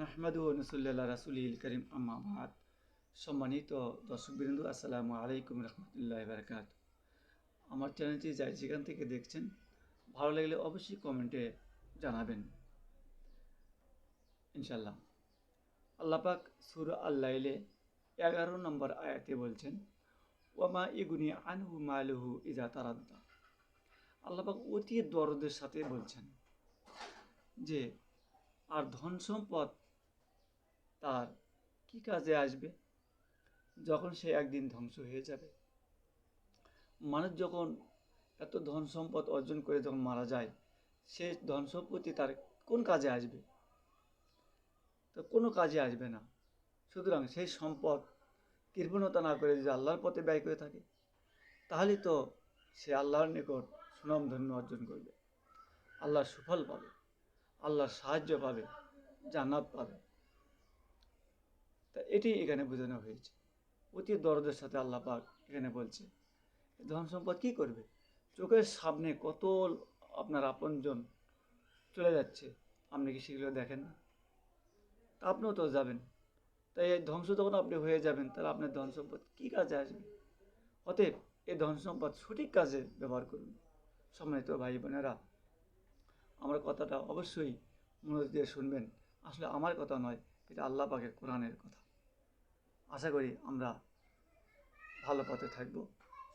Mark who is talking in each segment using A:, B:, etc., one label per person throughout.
A: নাহমাদু ওয়া নুসাল্লি আলা রাসূলিল কারীম আম্মা বাদ। সম্মানিত দর্শকবৃন্দ, আসসালামু আলাইকুম রহমতুল্লাহি ওয়া বারাকাতুহু। আমার চ্যানেলটি যাই যেখান থেকে দেখছেন, ভালো লাগলে অবশ্যই কমেন্টে জানাবেন ইনশাল্লাহ। আল্লাহ পাক সূরা আল-লাইলে 11 নম্বর আয়াতে বলছেন, ওয়ামা ইগুনি আনহু মালুহু ইযা তারাদ্দা। আল্লাহ পাক অতি দরদের সাথে বলছেন যে আর ধন সম্পদ তার কি কাজে আসবে যখন সে একদিন ধ্বংস হয়ে যাবে। মানুষ যখন এত ধন সম্পদ অর্জন করে যখন মারা যায়, সে ধন সম্পত্তি তার কোন কাজে আসবে? তো কোনো কাজে আসবে না। সুতরাং সেই সম্পদ কৃপণতা না করে যদি আল্লাহর পথে ব্যয় করে থাকে, তাহলে তো সে আল্লাহর নিকট সুনামধন্য অর্জন করবে, আল্লাহর সুফল পাবে, আল্লাহর সাহায্য পাবে, জান্নাত পাবে। তা এটি এখানে বোঝানো হয়েছে। অতি দরদের সাথে আল্লাহ পাক এখানে বলছে, ধন সম্পদ কী করবে? চোখের সামনে কত আপনার আপনজন চলে যাচ্ছে, আপনি কি সেগুলো দেখেন না? তা আপনিও তো যাবেন। তাই এই ধ্বংস যখন আপনি হয়ে যাবেন, তাহলে আপনার ধন সম্পদ কী কাজে আসবে? অতএব এই ধন সম্পদ সঠিক কাজে ব্যবহার করুন। সম্মানিত ভাই বোনেরা, আমার কথাটা অবশ্যই মনোযোগ দিয়ে শুনবেন। আসলে আমার কথা নয়, এটা আল্লাহ পাকের কোরআনের কথা। আশা করি আমরা ভালো পথে থাকব,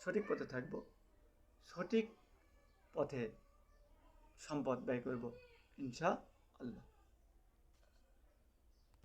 A: সঠিক পথে থাকব, সঠিক পথে সম্পদ ব্যয় করব ইনশাআল্লাহ।